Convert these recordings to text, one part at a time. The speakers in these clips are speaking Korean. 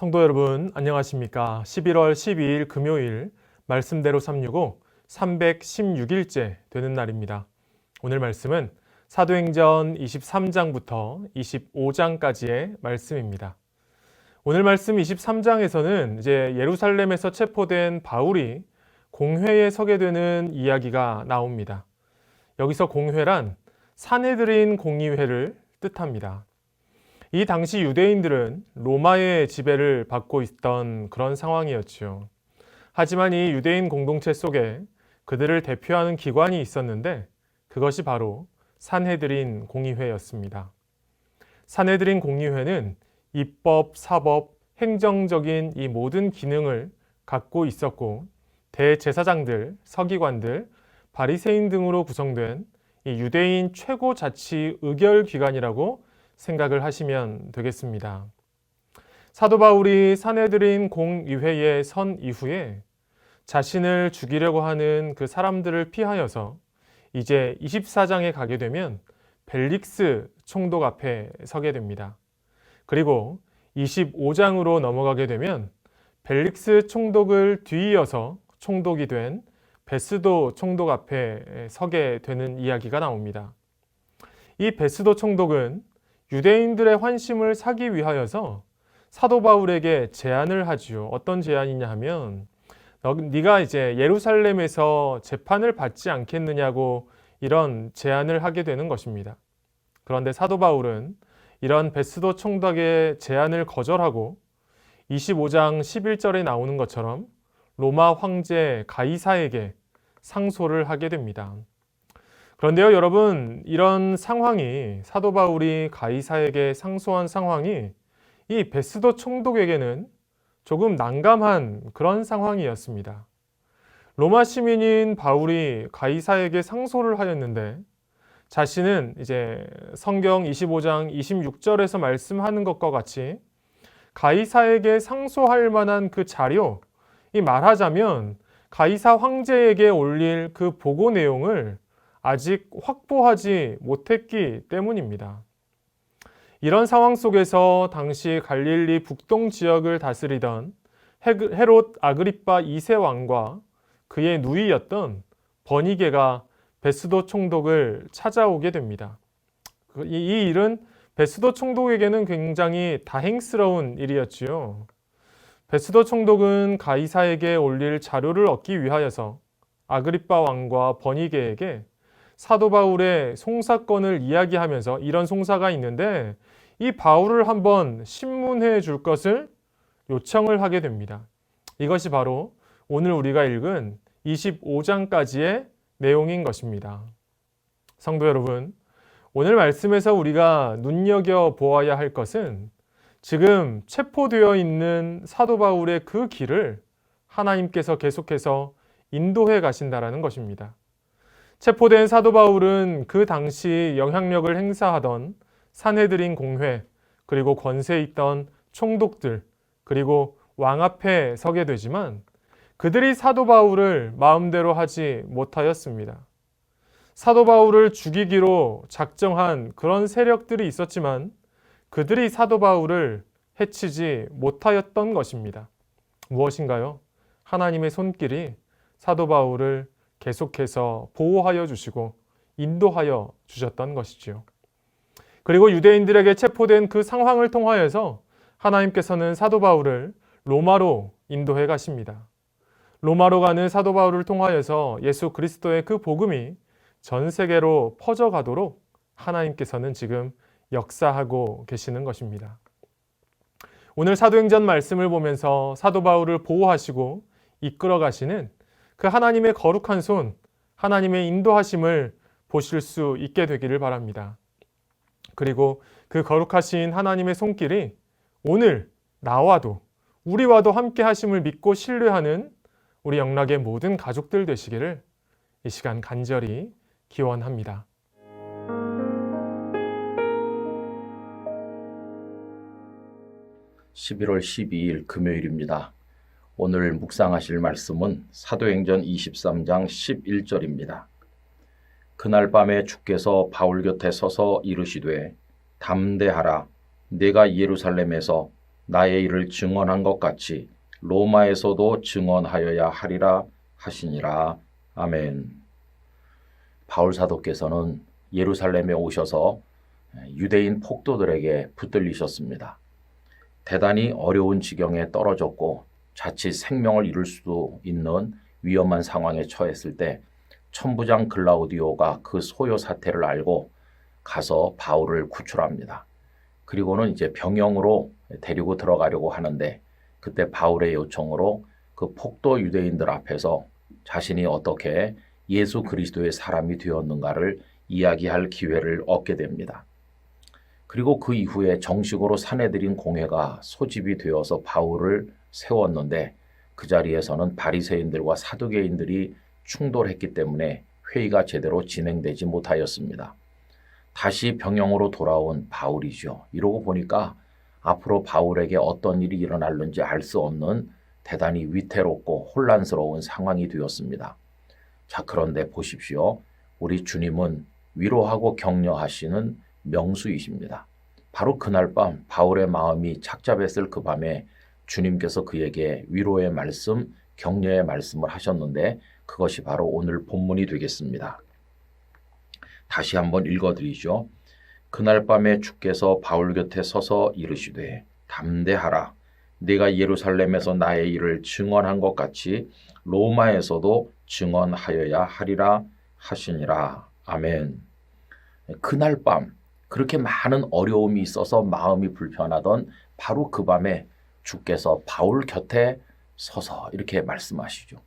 성도 여러분, 안녕하십니까? 11월 12일 금요일 말씀대로 365 316일째 되는 날입니다. 오늘 말씀은 사도행전 23장부터 25장까지의 말씀입니다. 오늘 말씀 23장에서는 이제 예루살렘에서 체포된 바울이 공회에 서게 되는 이야기가 나옵니다. 여기서 공회란 산헤드린 공의회를 뜻합니다. 이 당시 유대인들은 로마의 지배를 받고 있던 그런 상황이었지요. 하지만 이 유대인 공동체 속에 그들을 대표하는 기관이 있었는데 그것이 바로 산헤드린 공의회였습니다. 산헤드린 공의회는 입법, 사법, 행정적인 이 모든 기능을 갖고 있었고 대제사장들, 서기관들, 바리새인 등으로 구성된 이 유대인 최고 자치 의결 기관이라고 생각을 하시면 되겠습니다. 사도 바울이 산헤드린 공의회에 선 이후에 자신을 죽이려고 하는 그 사람들을 피하여서 이제 24장에 가게 되면 벨릭스 총독 앞에 서게 됩니다. 그리고 25장으로 넘어가게 되면 벨릭스 총독을 뒤이어서 총독이 된 베스도 총독 앞에 서게 되는 이야기가 나옵니다. 이 베스도 총독은 유대인들의 환심을 사기 위하여서 사도 바울에게 제안을 하지요. 어떤 제안이냐 하면 네가 이제 예루살렘에서 재판을 받지 않겠느냐고 이런 제안을 하게 되는 것입니다. 그런데 사도 바울은 이런 베스도 총독의 제안을 거절하고 25장 11절에 나오는 것처럼 로마 황제 가이사에게 상소를 하게 됩니다. 그런데요, 여러분, 이런 상황이 사도 바울이 가이사에게 상소한 상황이 이 베스도 총독에게는 조금 난감한 그런 상황이었습니다. 로마 시민인 바울이 가이사에게 상소를 하였는데 자신은 이제 성경 25장 26절에서 말씀하는 것과 같이 가이사에게 상소할 만한 그 자료, 이 말하자면 가이사 황제에게 올릴 그 보고 내용을 아직 확보하지 못했기 때문입니다. 이런 상황 속에서 당시 갈릴리 북동 지역을 다스리던 헤롯 아그리파 2세 왕과 그의 누이였던 버니게가 베스도 총독을 찾아오게 됩니다. 이 일은 베스도 총독에게는 굉장히 다행스러운 일이었지요. 베스도 총독은 가이사에게 올릴 자료를 얻기 위하여서 아그리파 왕과 버니게에게 사도 바울의 송사건을 이야기하면서 이런 송사가 있는데 이 바울을 한번 신문해 줄 것을 요청을 하게 됩니다. 이것이 바로 오늘 우리가 읽은 25장까지의 내용인 것입니다. 성도 여러분, 오늘 말씀에서 우리가 눈여겨 보아야 할 것은 지금 체포되어 있는 사도 바울의 그 길을 하나님께서 계속해서 인도해 가신다라는 것입니다. 체포된 사도 바울은 그 당시 영향력을 행사하던 산헤드린 공회, 그리고 권세에 있던 총독들, 그리고 왕 앞에 서게 되지만 그들이 사도 바울을 마음대로 하지 못하였습니다. 사도 바울을 죽이기로 작정한 그런 세력들이 있었지만 그들이 사도 바울을 해치지 못하였던 것입니다. 무엇인가요? 하나님의 손길이 사도 바울을 계속해서 보호하여 주시고 인도하여 주셨던 것이지요. 그리고 유대인들에게 체포된 그 상황을 통하여서 하나님께서는 사도 바울을 로마로 인도해 가십니다. 로마로 가는 사도 바울을 통하여서 예수 그리스도의 그 복음이 전 세계로 퍼져가도록 하나님께서는 지금 역사하고 계시는 것입니다. 오늘 사도행전 말씀을 보면서 사도 바울을 보호하시고 이끌어 가시는 그 하나님의 거룩한 손, 하나님의 인도하심을 보실 수 있게 되기를 바랍니다. 그리고 그 거룩하신 하나님의 손길이 오늘 나와도 우리와도 함께 하심을 믿고 신뢰하는 우리 영락의 모든 가족들 되시기를 이 시간 간절히 기원합니다. (11월 12일) 금요일입니다. 오늘 묵상하실 말씀은 사도행전 23장 11절입니다. 그날 밤에 주께서 바울 곁에 서서 이르시되 담대하라. 내가 예루살렘에서 나의 일을 증언한 것 같이 로마에서도 증언하여야 하리라 하시니라. 아멘. 바울 사도께서는 예루살렘에 오셔서 유대인 폭도들에게 붙들리셨습니다. 대단히 어려운 지경에 떨어졌고 자칫 생명을 잃을 수도 있는 위험한 상황에 처했을 때 천부장 글라우디오가 그 소요 사태를 알고 가서 바울을 구출합니다. 그리고는 이제 병영으로 데리고 들어가려고 하는데 그때 바울의 요청으로 그 폭도 유대인들 앞에서 자신이 어떻게 예수 그리스도의 사람이 되었는가를 이야기할 기회를 얻게 됩니다. 그리고 그 이후에 정식으로 사내들인 공회가 소집이 되어서 바울을 세웠는데 그 자리에서는 바리새인들과 사두개인들이 충돌했기 때문에 회의가 제대로 진행되지 못하였습니다. 다시 병영으로 돌아온 바울이죠. 이러고 보니까 앞으로 바울에게 어떤 일이 일어날는지 알 수 없는 대단히 위태롭고 혼란스러운 상황이 되었습니다. 자, 그런데 보십시오. 우리 주님은 위로하고 격려하시는 명수이십니다. 바로 그날 밤 바울의 마음이 착잡했을 그 밤에 주님께서 그에게 위로의 말씀, 격려의 말씀을 하셨는데 그것이 바로 오늘 본문이 되겠습니다. 다시 한번 읽어드리죠. 그날 밤에 주께서 바울 곁에 서서 이르시되 담대하라. 네가 예루살렘에서 나의 일을 증언한 것 같이 로마에서도 증언하여야 하리라 하시니라. 아멘. 그날 밤 그렇게 많은 어려움이 있어서 마음이 불편하던 바로 그 밤에 주께서 바울 곁에 서서 이렇게 말씀하시죠.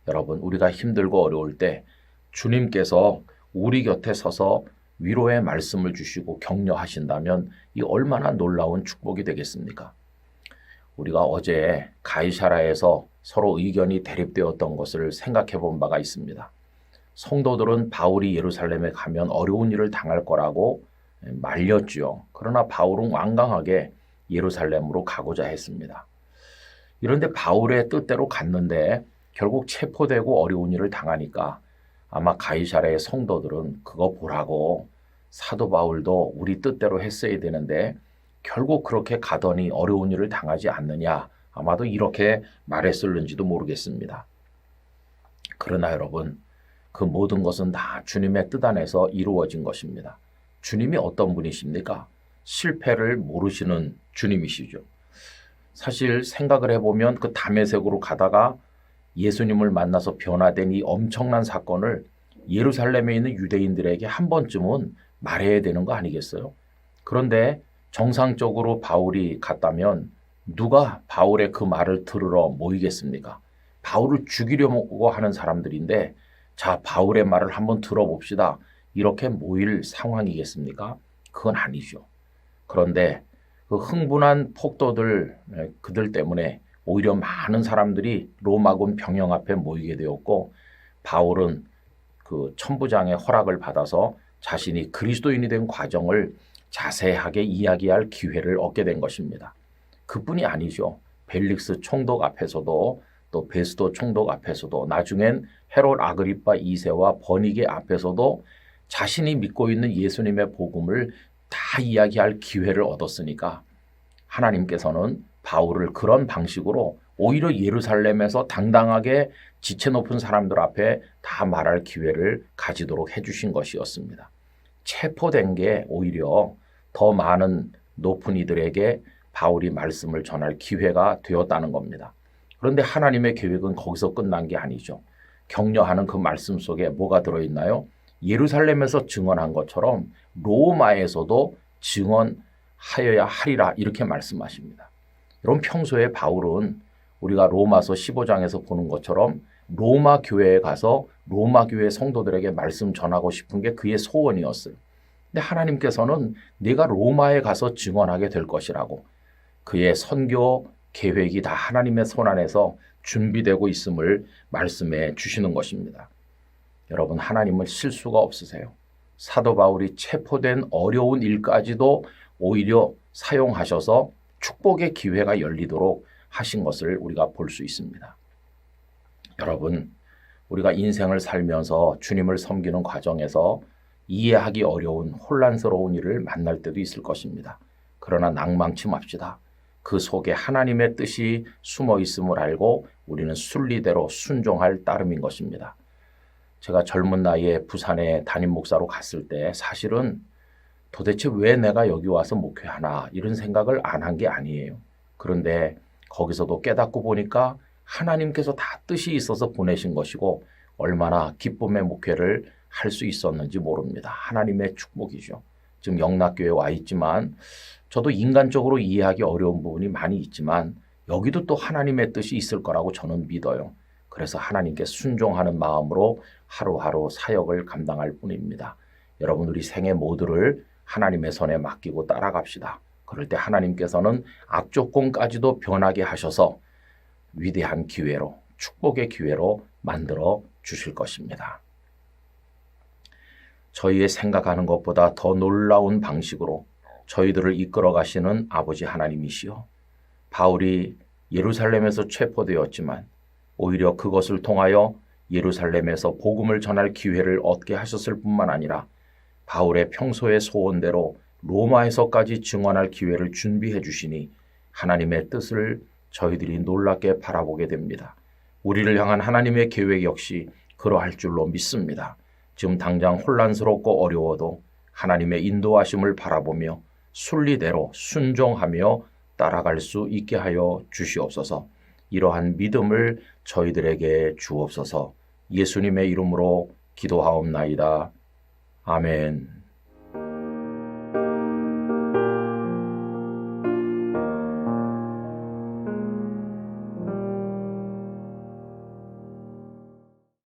여러분, 우리가 힘들고 어려울 때 주님께서 우리 곁에 서서 위로의 말씀을 주시고 격려하신다면 이 얼마나 놀라운 축복이 되겠습니까? 우리가 어제 가이사라에서 서로 의견이 대립되었던 것을 생각해 본 바가 있습니다. 성도들은 바울이 예루살렘에 가면 어려운 일을 당할 거라고 말렸죠. 그러나 바울은 완강하게 예루살렘으로 가고자 했습니다. 이런데 바울의 뜻대로 갔는데 결국 체포되고 어려운 일을 당하니까 아마 가이사라의 성도들은 그거 보라고 사도 바울도 우리 뜻대로 했어야 되는데 결국 그렇게 가더니 어려운 일을 당하지 않느냐, 아마도 이렇게 말했을는지도 모르겠습니다. 그러나 여러분, 그 모든 것은 다 주님의 뜻 안에서 이루어진 것입니다. 주님이 어떤 분이십니까? 실패를 모르시는 주님이시죠. 사실 생각을 해보면 그 다메섹으로 가다가 예수님을 만나서 변화된 이 엄청난 사건을 예루살렘에 있는 유대인들에게 한 번쯤은 말해야 되는 거 아니겠어요? 그런데 정상적으로 바울이 갔다면 누가 바울의 그 말을 들으러 모이겠습니까? 바울을 죽이려고 하는 사람들인데 자, 바울의 말을 한번 들어봅시다. 이렇게 모일 상황이겠습니까? 그건 아니죠. 그런데 그 흥분한 폭도들, 그들 때문에 오히려 많은 사람들이 로마군 병영 앞에 모이게 되었고 바울은 그 천부장의 허락을 받아서 자신이 그리스도인이 된 과정을 자세하게 이야기할 기회를 얻게 된 것입니다. 그뿐이 아니죠. 벨릭스 총독 앞에서도 또 베스도 총독 앞에서도 나중엔 헤롯 아그리파 2세와 버니게 앞에서도 자신이 믿고 있는 예수님의 복음을 다 이야기할 기회를 얻었으니까 하나님께서는 바울을 그런 방식으로 오히려 예루살렘에서 당당하게 지체 높은 사람들 앞에 다 말할 기회를 가지도록 해주신 것이었습니다. 체포된 게 오히려 더 많은 높은 이들에게 바울이 말씀을 전할 기회가 되었다는 겁니다. 그런데 하나님의 계획은 거기서 끝난 게 아니죠. 격려하는 그 말씀 속에 뭐가 들어있나요? 예루살렘에서 증언한 것처럼 로마에서도 증언하여야 하리라 이렇게 말씀하십니다. 여러분, 평소에 바울은 우리가 로마서 15장에서 보는 것처럼 로마 교회에 가서 로마 교회 성도들에게 말씀 전하고 싶은 게 그의 소원이었어요. 근데 하나님께서는 내가 로마에 가서 증언하게 될 것이라고 그의 선교 계획이 다 하나님의 손 안에서 준비되고 있음을 말씀해 주시는 것입니다. 여러분, 하나님은 실수가 없으세요. 사도 바울이 체포된 어려운 일까지도 오히려 사용하셔서 축복의 기회가 열리도록 하신 것을 우리가 볼 수 있습니다. 여러분, 우리가 인생을 살면서 주님을 섬기는 과정에서 이해하기 어려운 혼란스러운 일을 만날 때도 있을 것입니다. 그러나 낭망치 맙시다. 그 속에 하나님의 뜻이 숨어 있음을 알고 우리는 순리대로 순종할 따름인 것입니다. 제가 젊은 나이에 부산에 담임 목사로 갔을 때 사실은 도대체 왜 내가 여기 와서 목회하나 이런 생각을 안 한 게 아니에요. 그런데 거기서도 깨닫고 보니까 하나님께서 다 뜻이 있어서 보내신 것이고 얼마나 기쁨의 목회를 할 수 있었는지 모릅니다. 하나님의 축복이죠. 지금 영락교회에 와 있지만 저도 인간적으로 이해하기 어려운 부분이 많이 있지만 여기도 또 하나님의 뜻이 있을 거라고 저는 믿어요. 그래서 하나님께 순종하는 마음으로 하루하루 사역을 감당할 뿐입니다. 여러분 우리 생애 모두를 하나님의 손에 맡기고 따라갑시다. 그럴 때 하나님께서는 악조건까지도 변하게 하셔서 위대한 기회로, 축복의 기회로 만들어 주실 것입니다. 저희의 생각하는 것보다 더 놀라운 방식으로 저희들을 이끌어 가시는 아버지 하나님이시여, 바울이 예루살렘에서 체포되었지만 오히려 그것을 통하여 예루살렘에서 복음을 전할 기회를 얻게 하셨을 뿐만 아니라 바울의 평소의 소원대로 로마에서까지 증언할 기회를 준비해 주시니 하나님의 뜻을 저희들이 놀랍게 바라보게 됩니다. 우리를 향한 하나님의 계획 역시 그러할 줄로 믿습니다. 지금 당장 혼란스럽고 어려워도 하나님의 인도하심을 바라보며 순리대로 순종하며 따라갈 수 있게 하여 주시옵소서. 이러한 믿음을 저희들에게 주옵소서. 예수님의 이름으로 기도하옵나이다. 아멘.